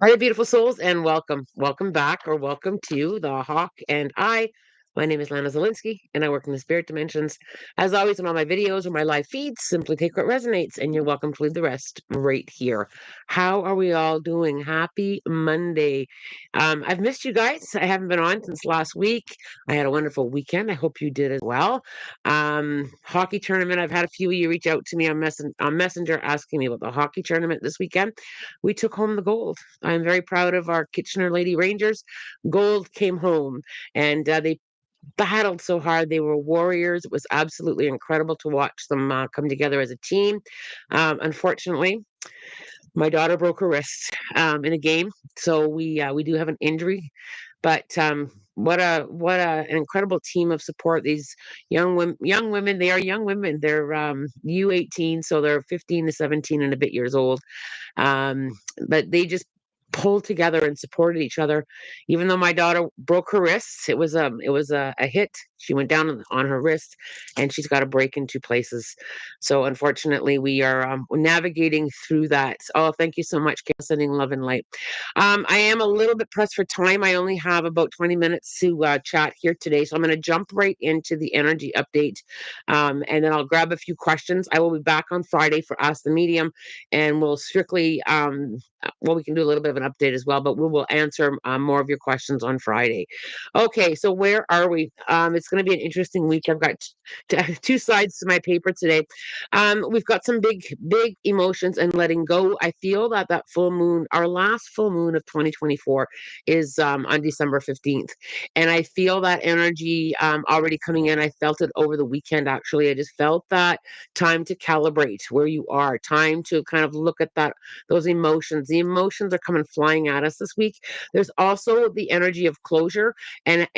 Hi, beautiful souls, and welcome. Welcome back, or welcome to The Hawk and I. My name is Lana Zelinsky, and I work in the spirit dimensions. As always, in all my videos or my live feeds, simply take what resonates, and you're welcome to leave the rest right here. How are we all doing? Happy Monday. I've missed you guys. I haven't been on since last week. I had a wonderful weekend. I hope you did as well. Hockey tournament. I've had a few of you reach out to me on Messenger asking me about the hockey tournament this weekend. We took home the gold. I'm very proud of our Kitchener Lady Rangers. Gold came home, and they battled so hard. They were warriors. It was absolutely incredible to watch them come together as a team. Unfortunately, my daughter broke her wrist in a game, so we do have an injury. But what an incredible team of support. These young women. They are young women. They're U18, so they're 15 to 17 and a bit years old, um, but they just pulled together and supported each other. Even though my daughter broke her wrists, it was a hit. She went down on her wrist, and she's got a break in two places. So unfortunately, we are navigating through that. Oh, thank you so much, Kim, sending love and light. I am a little bit pressed for time. I only have about 20 minutes to chat here today, so I'm going to jump right into the energy update, and then I'll grab a few questions. I will be back on Friday for Ask the Medium, and we'll strictly well, we can do a little bit of an update as well, but we will answer more of your questions on Friday. Okay, so where are we? It's going to be an interesting week. I've got two sides to my paper today. We've got some big emotions and letting go. I feel that that full moon, our last full moon of 2024, is on December 15th, and I feel that energy already coming in. I felt it over the weekend. Actually, I just felt that time to calibrate where you are, time to kind of look at that, those emotions. The emotions are coming flying at us this week. There's also the energy of closure and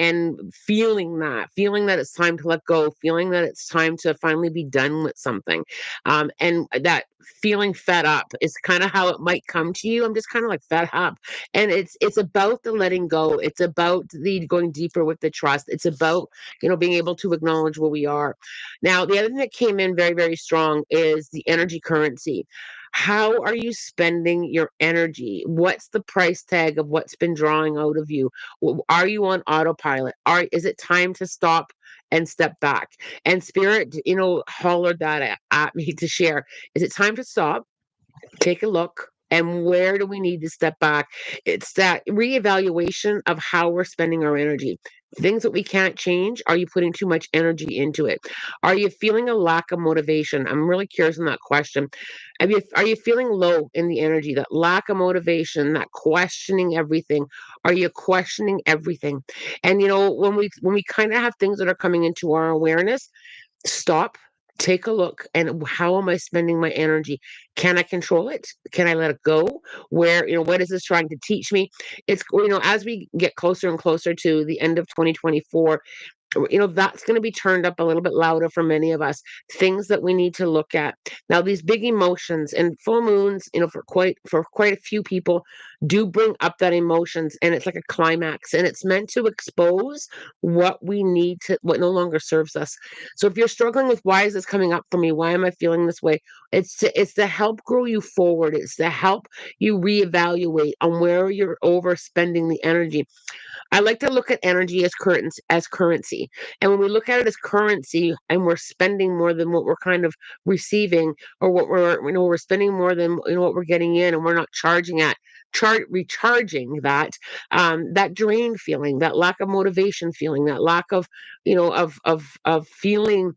feeling that it's time to let go, feeling that it's time to finally be done with something. And that feeling fed up is kind of how it might come to you. I'm just kind of like fed up. And it's about the letting go. It's about the going deeper with the trust. It's about, being able to acknowledge where we are. Now, the other thing that came in very, very strong is the energy currency. How are you spending your energy? What's the price tag of what's been drawing out of you? Are you on autopilot? Is it time to stop and step back? And Spirit, hollered that at me to share. Is it time to stop? Take a look. And where do we need to step back? It's that reevaluation of how we're spending our energy. Things that we can't change, are you putting too much energy into it? Are you feeling a lack of motivation? I'm really curious on that question. Are you feeling low in the energy, that lack of motivation, that questioning everything? Are you questioning everything? And when we kind of have things that are coming into our awareness, stop, take a look, and how am I spending my energy? Can I control it? Can I let it go? What is this trying to teach me? It's, as we get closer and closer to the end of 2024, that's going to be turned up a little bit louder for many of us. Things that we need to look at now. These big emotions and full moons, for quite a few people, do bring up that emotions, and it's like a climax, and it's meant to expose what no longer serves us. So if you're struggling with, why is this coming up for me, why am I feeling this way, it's to help grow you forward. It's to help you reevaluate on where you're overspending the energy. I like to look at energy as currency. And when we look at it as currency and we're spending more than what we're kind of receiving, or we're spending more than what we're getting in, and we're not recharging that drained feeling, that lack of motivation feeling, that lack of, of feeling.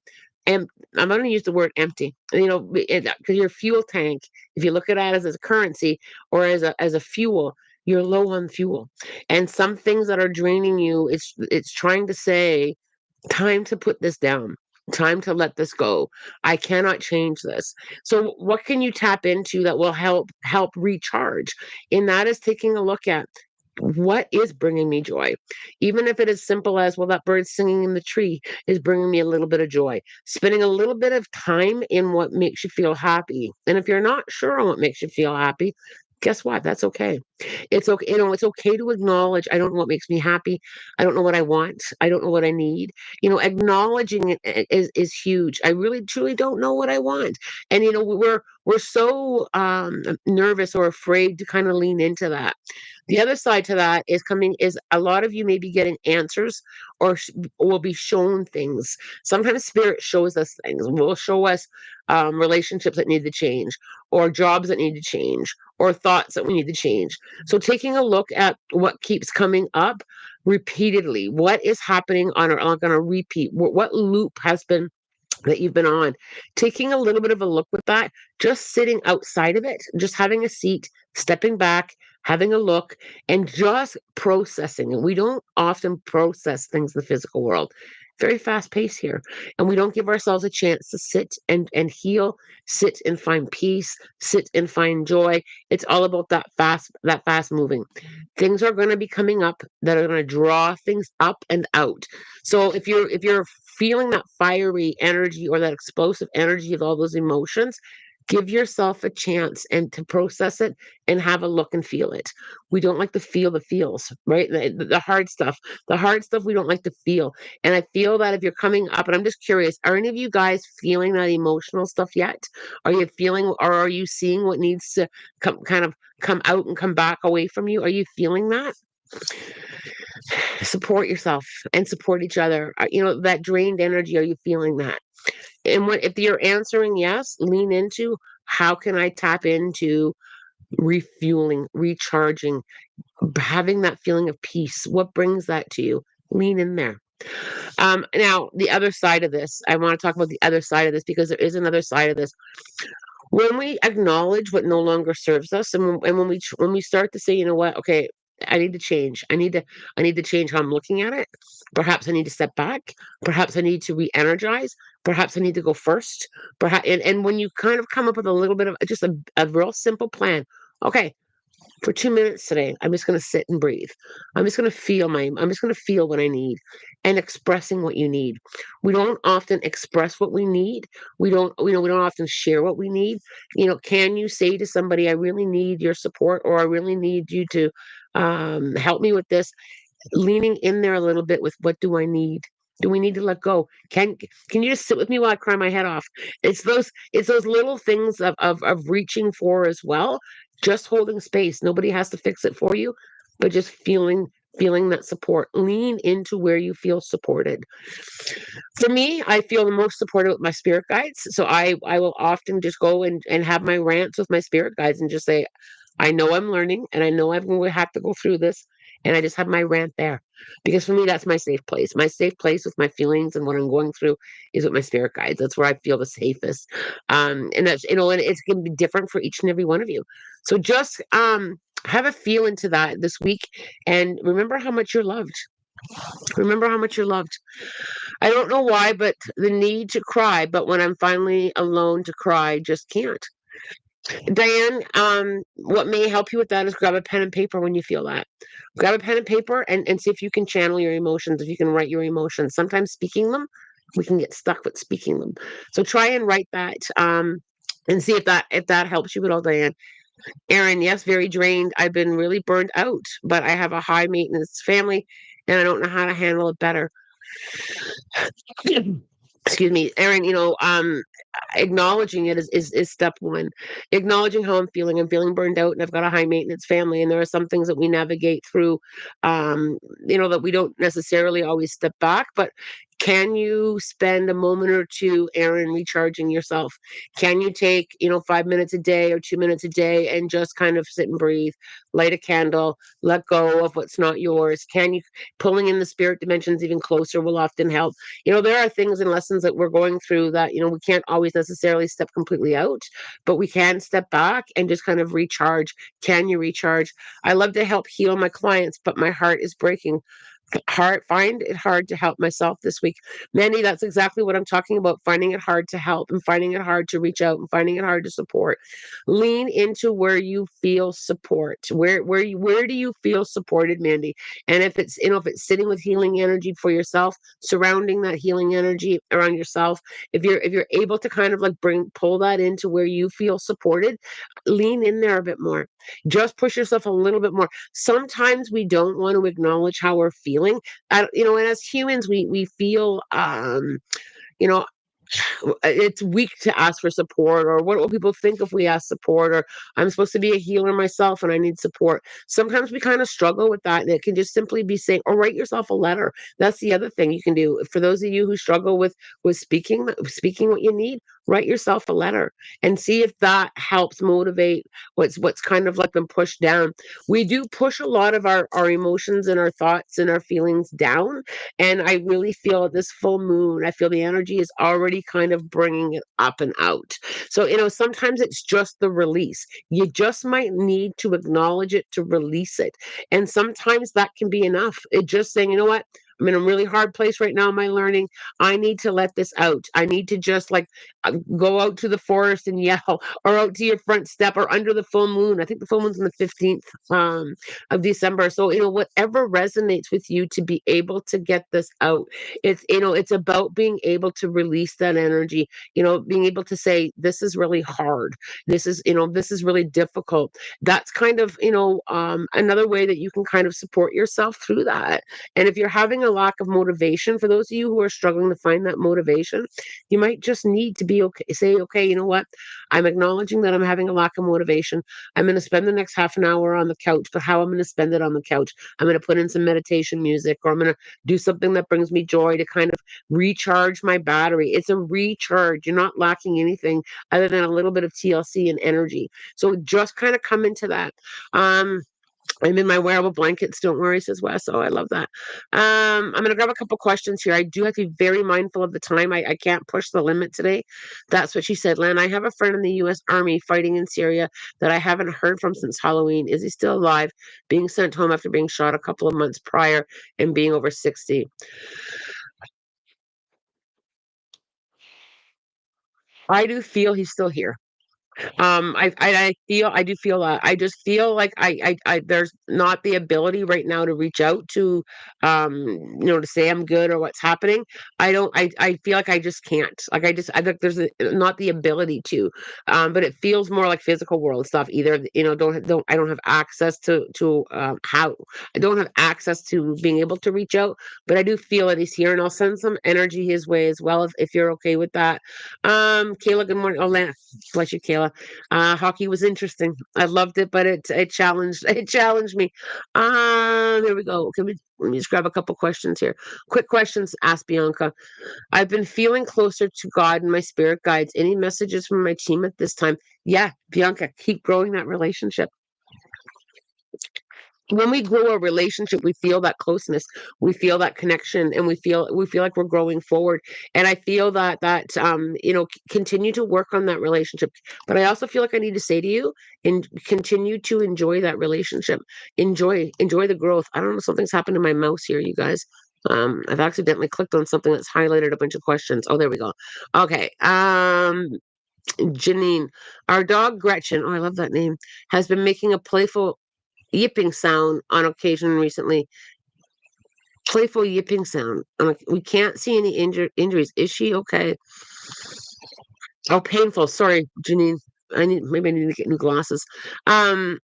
And I'm going to use the word empty, because your fuel tank, if you look at it as a currency or as a fuel, you're low on fuel. And some things that are draining you, it's trying to say, time to put this down, time to let this go. I cannot change this. So what can you tap into that will help recharge? And that is taking a look at, what is bringing me joy? Even if it is simple as, well, that bird singing in the tree is bringing me a little bit of joy. Spending a little bit of time in what makes you feel happy. And if you're not sure on what makes you feel happy, Guess what? That's okay. It's okay, it's okay to acknowledge, I don't know what makes me happy. I don't know what I want. I don't know what I need. Acknowledging it is huge. I really truly don't know what I want. And we're so nervous or afraid to kind of lean into that. The other side to that is a lot of you may be getting answers or will be shown things. Sometimes spirit shows us things. Will show us relationships that need to change, or jobs that need to change, or thoughts that we need to change. So taking a look at what keeps coming up repeatedly, what is happening on a repeat, what loop has been that you've been on, taking a little bit of a look with that, just sitting outside of it, just having a seat, stepping back, having a look, and just processing. And we don't often process things in the physical world. Very fast pace here. And we don't give ourselves a chance to sit and heal, sit and find peace, sit and find joy. It's all about that fast moving. Things are going to be coming up that are going to draw things up and out. So if you're feeling that fiery energy or that explosive energy of all those emotions, give yourself a chance and to process it and have a look and feel it. We don't like to feel the feels, right? The hard stuff. The hard stuff we don't like to feel. And I feel that if you're coming up, and I'm just curious, are any of you guys feeling that emotional stuff yet? Are you feeling, or are you seeing what needs to come out and come back away from you? Are you feeling that? Support yourself and support each other. That drained energy, are you feeling that? And if you're answering yes, lean into, how can I tap into refueling, recharging, having that feeling of peace? What brings that to you? Lean in there. Now, the other side of this, I want to talk about the other side of this, because there is another side of this. When we acknowledge what no longer serves us, and when we start to say, you know what, okay, I need to change. I need to change how I'm looking at it. Perhaps I need to step back. Perhaps I need to re-energize. Perhaps I need to go first. Perhaps, and when you kind of come up with a little bit of just a real simple plan. Okay, for 2 minutes today, I'm just going to sit and breathe. I'm just going to feel what I need, and expressing what you need. We don't often express what we need. We don't often share what we need. Can you say to somebody, I really need your support, or I really need you to help me with this? Leaning in there a little bit with, what do I need? Do we need to let go? Can you just sit with me while I cry my head off? It's those little things of reaching for as well, just holding space. Nobody has to fix it for you, but just feeling that support. Lean into where you feel supported. For me, I feel the most supported with my spirit guides. So I will often just go and have my rants with my spirit guides and just say, I know I'm learning, and I know I'm going to have to go through this. And I just have my rant there, because for me, that's my safe place. My safe place with my feelings and what I'm going through is with my spirit guides. That's where I feel the safest. And and it's going to be different for each and every one of you. So just have a feel into that this week, and remember how much you're loved. Remember how much you're loved. I don't know why, but the need to cry, but when I'm finally alone to cry, just can't. Diane, what may help you with that is grab a pen and paper when you feel that. Grab a pen and paper, and see if you can channel your emotions, if you can write your emotions. Sometimes speaking them, we can get stuck with speaking them. So try and write that, and see if that helps you at all, Diane. Aaron, yes, very drained. I've been really burned out, but I have a high maintenance family, and I don't know how to handle it better. Excuse me, Aaron. Acknowledging it is step one. Acknowledging how I'm feeling burned out, and I've got a high maintenance family, and there are some things that we navigate through, that we don't necessarily always step back. But can you spend a moment or two, Aaron, recharging yourself? Can you take 5 minutes a day or 2 minutes a day and just kind of sit and breathe, light a candle, let go of what's not yours? Can you, pulling in the spirit dimensions even closer will often help. There are things and lessons that we're going through that, we can't always necessarily step completely out, but we can step back and just kind of recharge. Can you recharge? I love to help heal my clients, but my heart is breaking. Find it hard to help myself this week. Mandy, that's exactly what I'm talking about. Finding it hard to help, and finding it hard to reach out, and finding it hard to support. Lean into where you feel support. Where do you feel supported, Mandy? And if it's sitting with healing energy for yourself, surrounding that healing energy around yourself, if you're able to kind of like pull that into where you feel supported, lean in there a bit more. Just push yourself a little bit more. Sometimes we don't want to acknowledge how we're feeling. And as humans, we feel, you know, it's weak to ask for support, or what will people think if we ask support, or I'm supposed to be a healer myself and I need support. Sometimes we kind of struggle with that, and it can just simply be saying, or write yourself a letter. That's the other thing you can do. For those of you who struggle with speaking what you need, write yourself a letter and see if that helps motivate what's kind of like been pushed down. We do push a lot of our emotions and our thoughts and our feelings down, and I really feel at this full moon, I feel the energy is already kind of bringing it up and out. So, sometimes it's just the release. You just might need to acknowledge it to release it. And sometimes that can be enough. It just saying, you know what? I'm in a really hard place right now in my learning. I need to let this out. I need to just like go out to the forest and yell, or out to your front step, or under the full moon. I think the full moon's on the 15th of December. So, whatever resonates with you to be able to get this out. It's about being able to release that energy, being able to say, this is really hard. This is really difficult. That's kind of, another way that you can kind of support yourself through that. And if you're having a lack of motivation, for those of you who are struggling to find that motivation, you might just need to be okay. Say, okay, you know what? I'm acknowledging that I'm having a lack of motivation. I'm going to spend the next half an hour on the couch, but how I'm going to spend it on the couch? I'm going to put in some meditation music, or I'm going to do something that brings me joy to kind of recharge my battery. It's a recharge. You're not lacking anything other than a little bit of TLC and energy. So just kind of come into that. I'm in my wearable blankets. Don't worry, says Wes. Oh, I love that. I'm going to grab a couple questions here. I do have to be very mindful of the time. I can't push the limit today. That's what she said. Len, I have a friend in the U.S. Army fighting in Syria that I haven't heard from since Halloween. Is he still alive? Being sent home after being shot a couple of months prior and being over 60. I do feel he's still here. I do feel that. I just feel like there's not the ability right now to reach out to, to say I'm good or what's happening. I don't. I feel like I just can't. Like I think there's not the ability to. But it feels more like physical world stuff. Either don't I don't have access to how I don't have access to being able to reach out, but I do feel that he's here, and I'll send some energy his way as well if you're okay with that. Kayla, good morning. Oh, bless you, Kayla. Hockey was interesting. I loved it, but it challenged it challenged me. There we go. Let me just grab a couple questions here. Quick questions. Ask Bianca. I've been feeling closer to God and my spirit guides. Any messages from my team at this time? Yeah, Bianca, keep growing that relationship. When we grow a relationship, we feel that closeness, we feel that connection, and we feel like we're growing forward. And I feel that continue to work on that relationship. But I also feel like I need to say to you, and continue to enjoy that relationship. Enjoy the growth. I don't know, something's happened to my mouse here, you guys. I've accidentally clicked on something that's highlighted a bunch of questions. Oh, there we go. Okay. Janine, our dog Gretchen, oh, I love that name, has been making a playful yipping sound on occasion recently. Playful yipping sound. We can't see any injuries. Is she okay? Oh, painful. Sorry, Janine. Maybe I need to get new glasses. Um,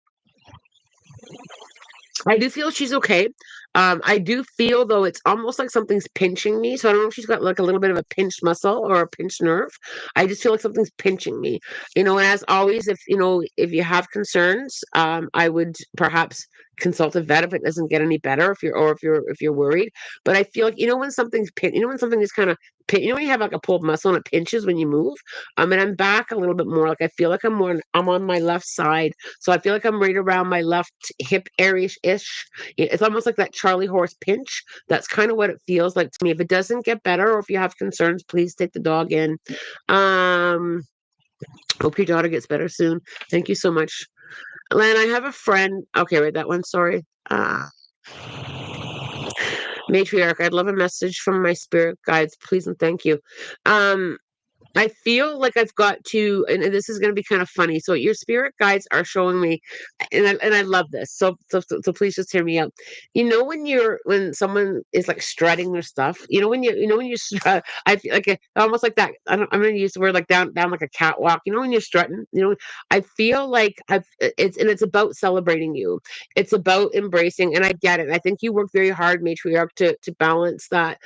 I do feel she's okay. I do feel though it's almost like something's pinching me. So I don't know if she's got like a little bit of a pinched muscle or a pinched nerve. I just feel like something's pinching me. And as always, if you have concerns, I would perhaps consult a vet if it doesn't get any better, if you're worried. But I feel like when something's when something is kind of when you have like a pulled muscle and it pinches when you move. And I'm back a little bit more. Like I feel like I'm on my left side. So I feel like I'm right around my left hip area-ish. It's almost like that Charlie horse pinch. That's kind of what it feels like to me. If it doesn't get better, or if you have concerns, please take the dog in. Um, Hope your daughter gets better soon. Thank you so much. Len, I have a friend. Okay, read that one. Sorry. Matriarch, I'd love a message from my spirit guides, please and thank you. Um, I feel like I've got to, and this is going to be kind of funny. So your spirit guides are showing me, and I love this. So please just hear me out. You know when someone is like strutting their stuff. When you strut. I feel like almost like that. I'm going to use the word like down like a catwalk. You know when you're strutting. I feel like it's about celebrating you. It's about embracing, and I get it. I think you work very hard, matriarch, to balance that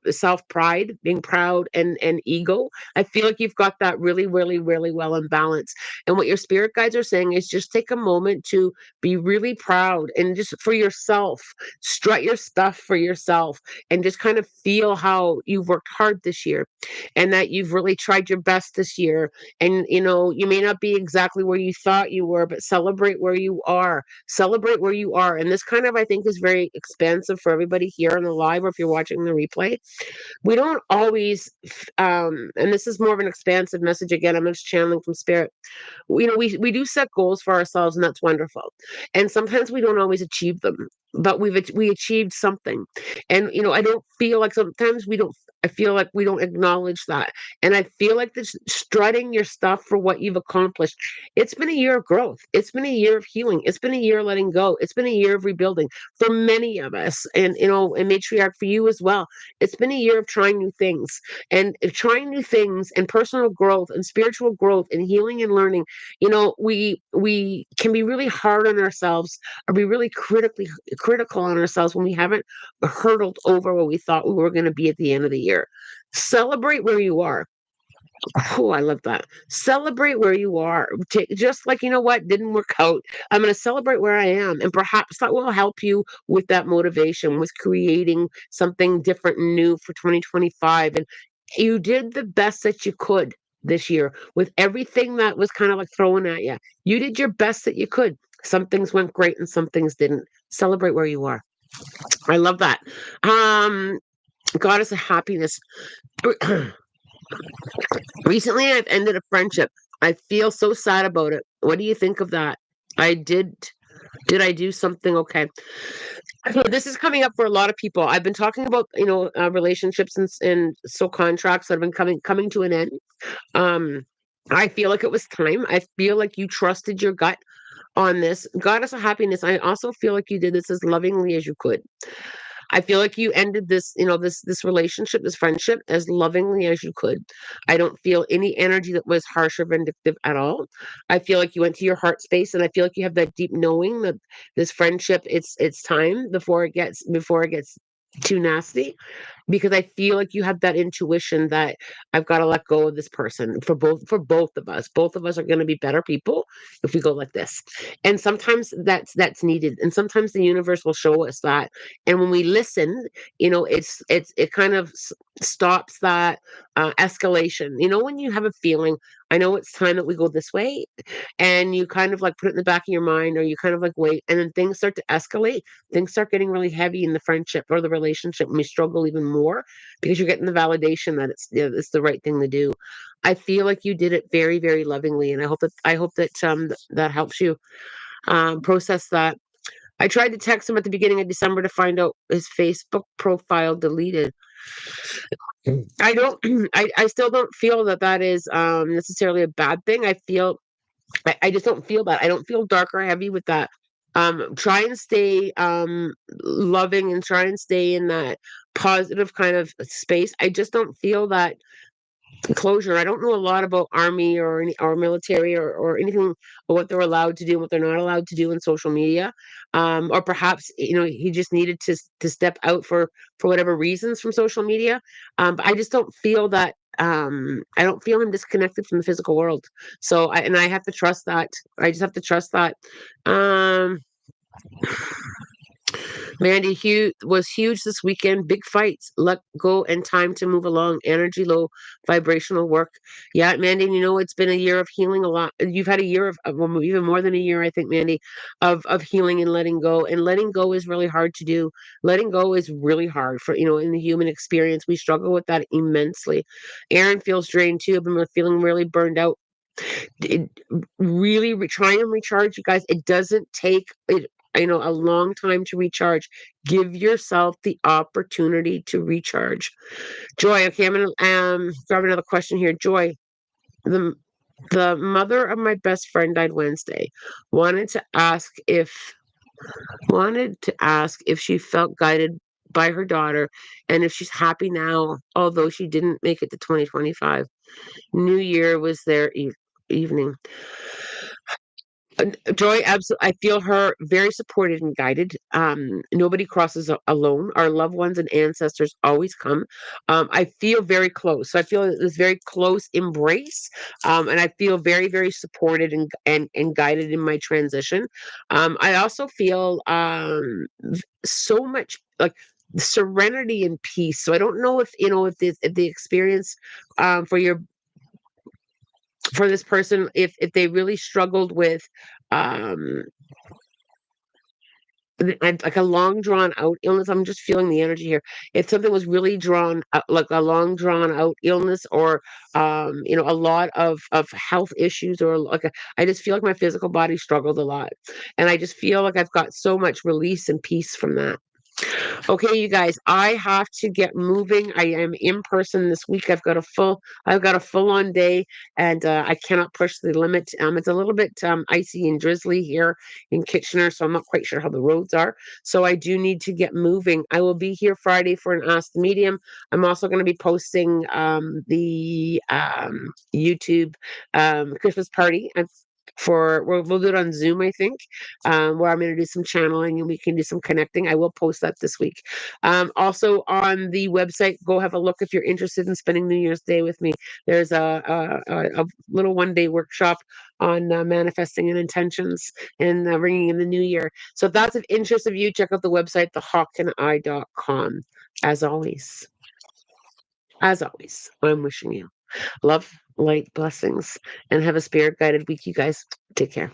self pride, being proud, and ego. I feel like you've got that really, really, really well in balance. And what your spirit guides are saying is just take a moment to be really proud and just for yourself, strut your stuff for yourself, and just kind of feel how you've worked hard this year and that you've really tried your best this year. And, you may not be exactly where you thought you were, but celebrate where you are. Celebrate where you are. And this kind of, I think, is very expansive for everybody here on the live or if you're watching the replay. We don't always and this is more of an expansive message. Again, I'm just channeling from spirit. We do set goals for ourselves, and that's wonderful, and sometimes we don't always achieve them, but we achieved something. And I don't feel like sometimes we don't I feel like we don't acknowledge that. And I feel like this strutting your stuff for what you've accomplished. It's been a year of growth. It's been a year of healing. It's been a year of letting go. It's been a year of rebuilding for many of us. And matriarch, for you as well. It's been a year of trying new things, and trying new things, and personal growth, and spiritual growth, and healing, and learning. We can be really hard on ourselves, or be really critical on ourselves when we haven't hurdled over what we thought we were going to be at the end of the year. Celebrate where you are. Oh, I love that. Celebrate where you are. Just like, what didn't work out. I'm going to celebrate where I am. And perhaps that will help you with that motivation, with creating something different and new for 2025. And you did the best that you could this year with everything that was kind of like thrown at you. You did your best that you could. Some things went great and some things didn't. Celebrate where you are. I love that. Um, Goddess of happiness. Recently, I've ended a friendship. I feel so sad about it. What do you think of that? I did. Did I do something okay? So this is coming up for a lot of people. I've been talking about relationships and so contracts that have been coming to an end. Um, I feel like it was time. I feel like you trusted your gut on this. Goddess of happiness. I also feel like you did this as lovingly as you could. I feel like you ended this relationship, this friendship, as lovingly as you could. I don't feel any energy that was harsh or vindictive at all. I feel like you went to your heart space, and I feel like you have that deep knowing that this friendship, it's time before it gets too nasty, because I feel like you have that intuition that I've got to let go of this person for both of us. Both of us are going to be better people if we go like this. And sometimes that's needed. And sometimes the universe will show us that. And when we listen, it kind of stops that escalation. When you have a feeling, I know it's time that we go this way, and you kind of like put it in the back of your mind, or you kind of like wait, and then things start to escalate. Things start getting really heavy in the friendship or the relationship, and we struggle even more because you're getting the validation that it's the right thing to do. I feel like you did it very, very lovingly, and I hope that that helps you process that. I tried to text him at the beginning of December to find out his Facebook profile deleted. I don't. I still don't feel that is necessarily a bad thing. I just don't feel that. I don't feel dark or heavy with that. Try and stay loving, and try and stay in that positive kind of space. I just don't feel that closure. I don't know a lot about army or military or anything, or what they're allowed to do and what they're not allowed to do in social media. Or perhaps he just needed to step out for whatever reasons from social media. But I just don't feel that. I don't feel him disconnected from the physical world. So I have to trust that. I just have to trust that. Um, Mandy Hugh was huge this weekend. Big fights, let go, and time to move along. Energy low, vibrational work. Yeah, Mandy, it's been a year of healing a lot. You've had a year well, even more than a year, I think, Mandy, of healing and letting go. And letting go is really hard to do. Letting go is really hard for, in the human experience. We struggle with that immensely. Aaron feels drained too. I've been feeling really burned out. It really try and recharge, you guys. It doesn't take it. a long time to recharge. Give yourself the opportunity to recharge. Joy, okay, I'm gonna grab another question here. Joy, the the mother of my best friend died Wednesday. Wanted to ask if she felt guided by her daughter and if she's happy now, although she didn't make it to 2025. New Year was their evening. Joy, absolutely. I feel her very supported and guided. Nobody crosses alone. Our loved ones and ancestors always come. I feel very close. So I feel this very close embrace, and I feel very, very supported and guided in my transition. I also feel so much like serenity and peace. So I don't know if the experience for this person, if they really struggled with um like a long drawn out illness. I'm just feeling the energy here. If something was really drawn out, like a long drawn out illness, or a lot of health issues, or I just feel like my physical body struggled a lot, and I just feel like I've got so much release and peace from that. Okay, you guys, I have to get moving. I am in person this week. I've got a full on day, and I cannot push the limit. It's a little bit icy and drizzly here in Kitchener, so I'm not quite sure how the roads are. So I do need to get moving. I will be here Friday for an Ask the Medium. I'm also going to be posting the YouTube Christmas party. We'll do it on Zoom, I think, where I'm going to do some channeling and we can do some connecting. I will post that this week. Also on the website, go have a look if you're interested in spending New Year's Day with me. There's a little 1 day workshop on manifesting and intentions and ringing in the new year. So if that's of interest of you, check out the website, thehawkandI.com. As always, I'm wishing you love, light, blessings, and have a spirit guided week, you guys. Take care.